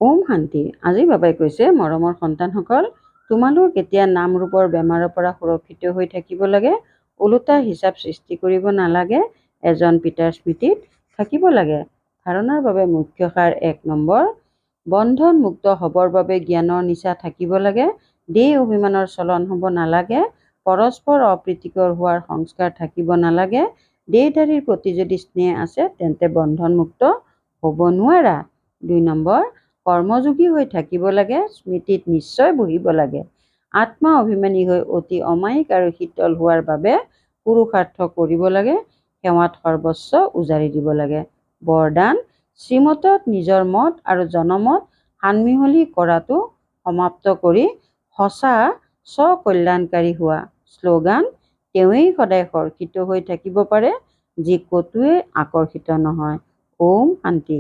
ওম শান্তি। আজি বাবাই কৈছে, মৰমৰ সন্তানসকল, তোমালোক এতিয়া নাম ৰূপৰ বেমাৰৰ পৰা সুৰক্ষিত হৈ থাকিব লাগে। ওলোটা হিচাপ সৃষ্টি কৰিব নালাগে। এজন পিতাৰ স্মৃতিত থাকিব লাগে। ধাৰণাৰ বাবে মুখ্য সাৰ 1 নম্বৰ, বন্ধন মুক্ত হ'বৰ বাবে জ্ঞানৰ নিচা থাকিব লাগে। দেহ অভিমানৰ চলন হ'ব নালাগে। পৰস্পৰ অপ্ৰীতিকৰ হোৱাৰ সংস্কাৰ থাকিব নালাগে। দেহধাৰীৰ প্ৰতি যদি স্নেহ আছে তেন্তে বন্ধনমুক্ত হ'ব নোৱাৰা। 2 নম্বৰ, কৰ্মযোগী হৈ থাকিব লাগে। স্মৃতিত নিশ্চয় বহিব লাগে। আত্মা অভিমানী হৈ অতি অমায়িক আৰু শীতল হোৱাৰ বাবে পুৰুষাৰ্থ কৰিব লাগে। সেৱাত সৰ্বস্ব উজাৰি দিব লাগে। বৰদান, শ্ৰীমতত নিজৰ মত আৰু জনমত সানমিহলি কৰাটো সমাপ্ত কৰি সঁচা স্বকল্যাণকাৰী হোৱা। শ্লোগান, তেওঁৱেই সদায় হৰ্ষিত হৈ থাকিব পাৰে যি ক'তোৱে আকৰ্ষিত নহয়। ওম শান্তি।